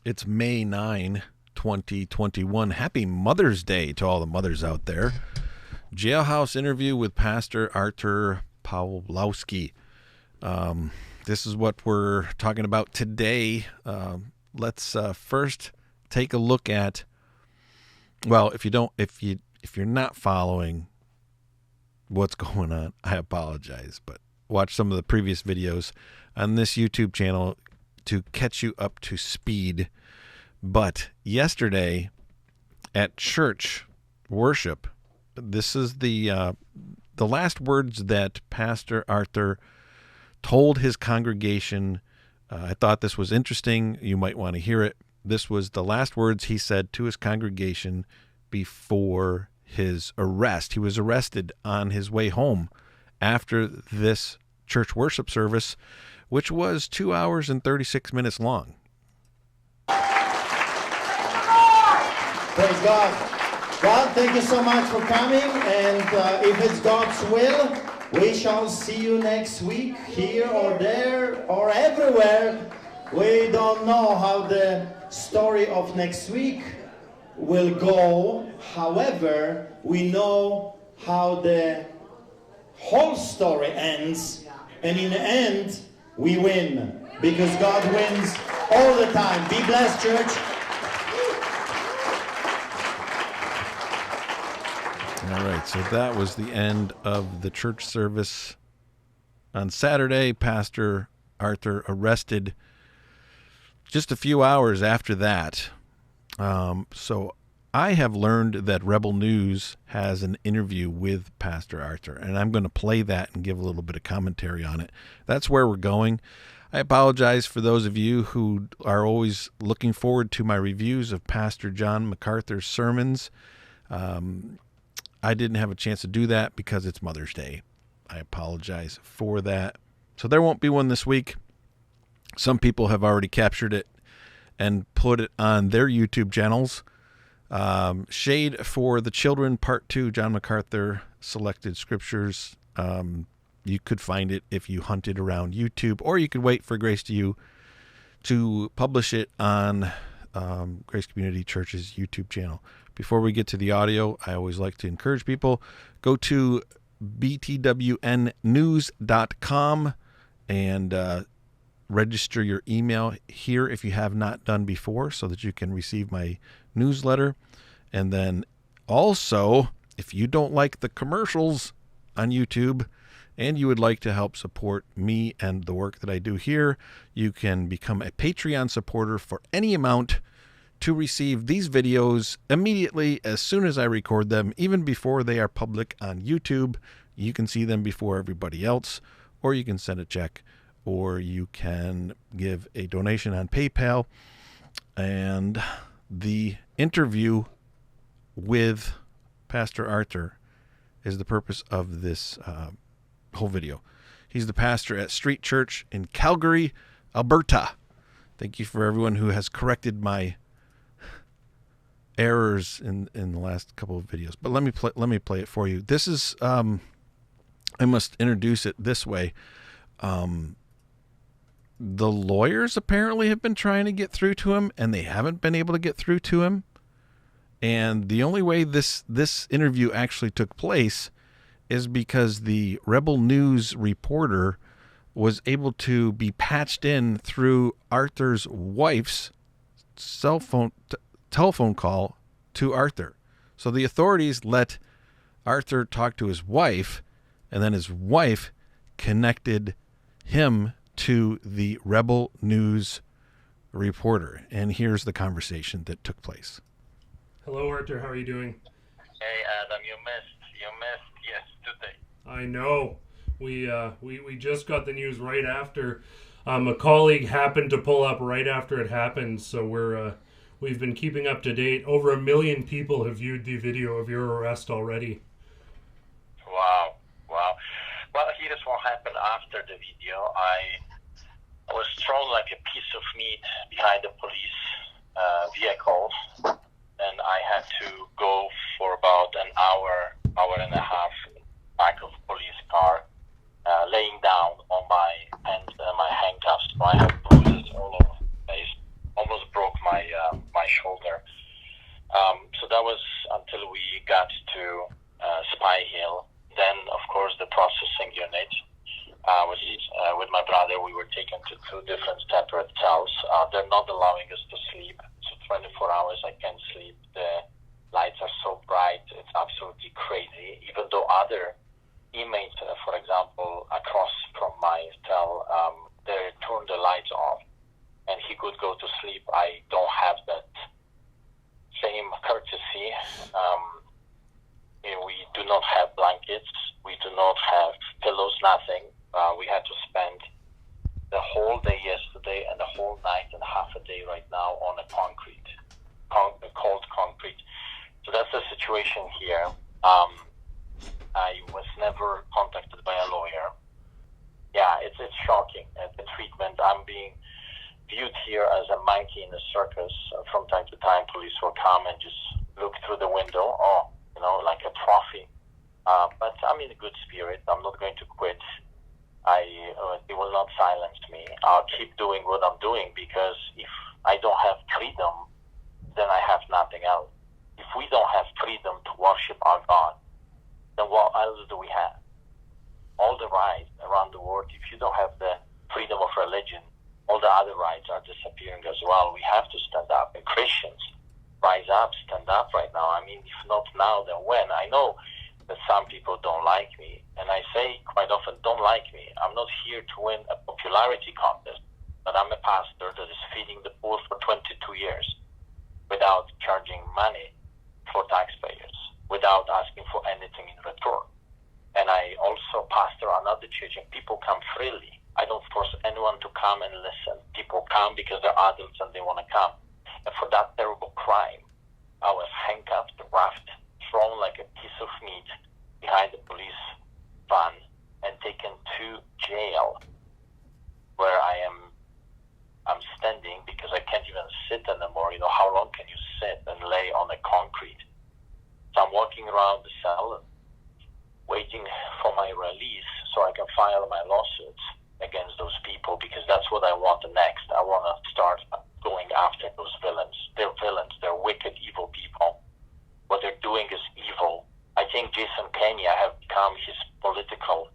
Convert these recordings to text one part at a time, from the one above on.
It's May 9, 2021. Happy Mother's Day to all the mothers out there. Jailhouse interview with Pastor Artur Pawlowski. This is what we're talking about today. Let's first take a look at, well, if you're not following what's going on, I apologize, but watch some of the previous videos on this YouTube channel to catch you up to speed. But yesterday at church worship, this is the last words that Pastor Artur told his congregation. I thought this was interesting. You might want to hear it. This was the last words he said to his congregation before his arrest. He was arrested on his way home after this church worship service, which was 2 hours and 36 minutes long. Praise God. God, thank you so much for coming, and if it's God's will, we shall see you next week, here or there or everywhere. We don't know how the story of next week will go. However, we know how the whole story ends, and in the end, we win, because God wins all the time. Be blessed, church. All right, so that was the end of the church service on Saturday. Pastor Artur arrested just a few hours after that. So I have learned that Rebel News has an interview with Pastor Artur, and I'm going to play that and give a little bit of commentary on it. That's where we're going. I apologize for those of you who are always looking forward to my reviews of Pastor John MacArthur's sermons. I didn't have a chance to do that because it's Mother's Day. I apologize for that. So there won't be one this week. Some people have already captured it and put it on their YouTube channels. Shade for the Children, Part 2, John MacArthur Selected Scriptures. You could find it if you hunted around YouTube, or you could wait for Grace to You to publish it on Grace Community Church's YouTube channel. Before we get to the audio, I always like to encourage people, go to btwnnews.com and register your email here if you have not done before, so that you can receive my newsletter. And then also, if you don't like the commercials on YouTube and you would like to help support me and the work that I do here, you can become a Patreon supporter for any amount to receive these videos immediately as soon as I record them, even before they are public on YouTube. You can see them before everybody else, or you can send a check, or you can give a donation on PayPal. And the interview with Pastor Artur is the purpose of this whole video. He's the pastor at Street Church in Calgary, Alberta. Thank you for everyone who has corrected my errors in the last couple of videos. But let me play it for you. This is I must introduce it this way. The lawyers apparently have been trying to get through to him, and they haven't been able to get through to him. And the only way this interview actually took place is because the Rebel News reporter was able to be patched in through Arthur's wife's telephone call to Artur. So the authorities let Artur talk to his wife, and then his wife connected him to the Rebel News reporter. And here's the conversation that took place. Hello, Artur. How are you doing? Hey, Adam. You missed yesterday. I know. We just got the news right after. A colleague happened to pull up right after it happened, so we've been keeping up to date. Over 1 million people have viewed the video of your arrest already. Wow. Well, here's what happened after the video. I was thrown like a piece of meat behind the police vehicle, and I had to go for about an hour and a half back of a police car, laying down on my handcuffs. So I have bruises all over the place. Almost broke my they're not allowing us to sleep. So 24 hours I can't sleep. The lights are so bright, it's absolutely crazy. Even though other inmates, for example, across from my cell, they turn the lights off and he could go to sleep. I don't have that same courtesy. We do not have blankets. We do not have pillows, nothing. We had to spend the whole day yesterday and the whole night and half a day right now on a cold concrete. So that's the situation here. I was never contacted by a lawyer. Yeah, it's shocking. The treatment, I'm being viewed here as a monkey in a circus. From time to time, police will come and just look through the window, like a trophy. But I'm in a good spirit. I'm not going to quit. It will not silence me. I'll keep doing what I'm doing, because if I don't have freedom, then I have nothing else. If we don't have freedom to worship our God, then what else do we have? All the rights around the world, if you don't have the freedom of religion, all the other rights are disappearing as well. We have to stand up. And Christians, rise up, stand up right now. I mean, if not now, then when? I know that some people don't like me, and I say quite often, don't like me. I'm not here to win a popularity contest, but I'm a pastor that is feeding the poor for 22 years without charging money for taxpayers, without asking for anything in return. And I also pastor another church, and people come freely. I don't force anyone to come and listen. People come because they're adults and they want to come. And for that terrible crime, I was handcuffed, roughed, thrown like a piece of meat behind the police van and taken to jail, where I'm standing because I can't even sit anymore. How long can you sit and lay on the concrete? So I'm walking around the cell waiting for my release so I can file my lawsuits against those people, because that's what I want next. I want to start going after those villains. They're villains. They're wicked, evil people. What they're doing is evil. I think Jason Kenney have become his political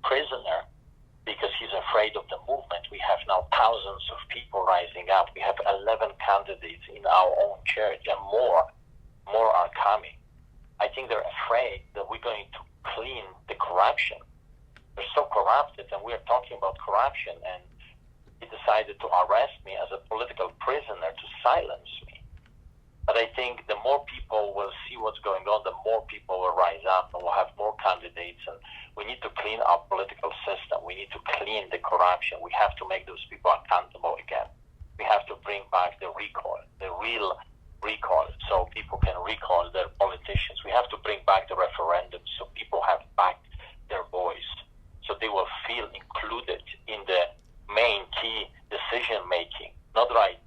prisoner because he's afraid of the movement. We have now thousands of people rising up. We have 11 candidates in our own church, and more are coming. I think they're afraid that we're going to clean the corruption. They're so corrupted, and we're talking about corruption, and he decided to arrest me as a political prisoner to silence me. But I think the more people will see what's going on, the more people will rise up, and we'll have more candidates. And we need to clean our political system. We need to clean the corruption. We have to make those people accountable again. We have to bring back the recall, the real recall, so people can recall their politicians. We have to bring back the referendum so people have back their voice, so they will feel included in the main key decision making. Not right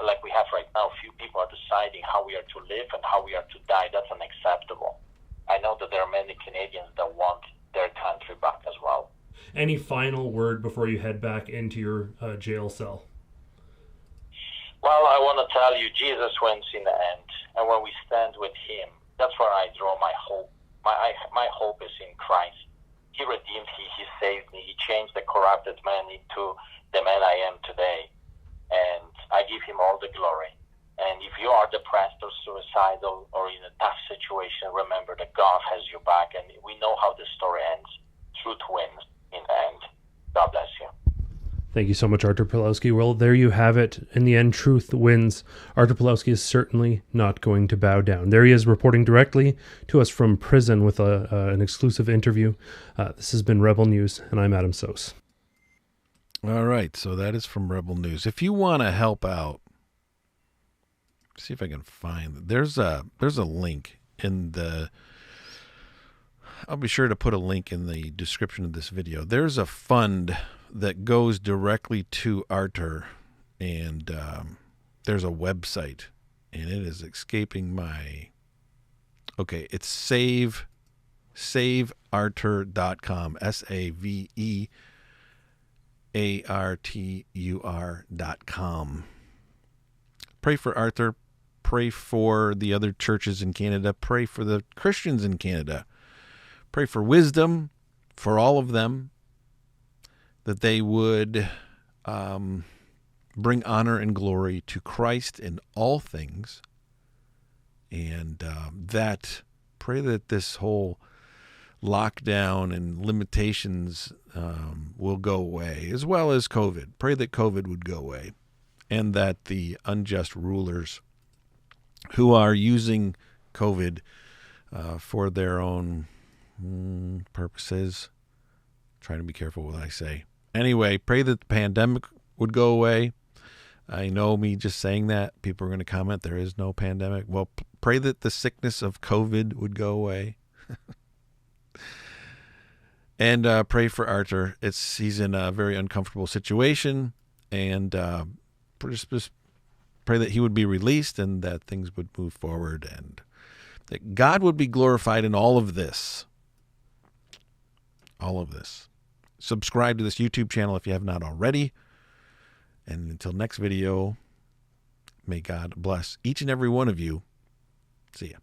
like we have right now. Few people are deciding how we are to live and how we are to die. That's unacceptable. I know that there are many Canadians that want their country back as well. Any final word before you head back into your jail cell? Well, I want to tell you, Jesus wins in the end. And when we stand with him, that's where I draw my hope. My hope is in Christ. He redeemed me. He saved me. He changed the corrupted man into the man I am today. And I give him all the glory. And if you are depressed or suicidal or in a tough situation, remember that God has your back. And we know how the story ends. Truth wins in the end. God bless you. Thank you so much, Artur Pawlowski. Well, there you have it. In the end, truth wins. Artur Pawlowski is certainly not going to bow down. There he is, reporting directly to us from prison with an exclusive interview. This has been Rebel News, and I'm Adam Sos. All right, so that is from Rebel News. If you want to help out, see if I can find. There's a link in the. I'll be sure to put a link in the description of this video. There's a fund that goes directly to Artur, and there's a website, and it is escaping my. Okay, it's saveartur.com. SAVEARTUR.com. Pray for Artur. Pray for the other churches in Canada. Pray for the Christians in Canada. Pray for wisdom for all of them, that they would bring honor and glory to Christ in all things. And pray that this whole lockdown and limitations will go away, as well as COVID. Pray that COVID would go away, and that the unjust rulers who are using COVID for their own purposes, trying to be careful what I say. Anyway, pray that the pandemic would go away. I know me just saying that, people are going to comment, there is no pandemic. Well, pray that the sickness of COVID would go away. And pray for Artur. He's in a very uncomfortable situation, and just pray that he would be released and that things would move forward and that God would be glorified in all of this. All of this. Subscribe to this YouTube channel if you have not already. And until next video, may God bless each and every one of you. See ya.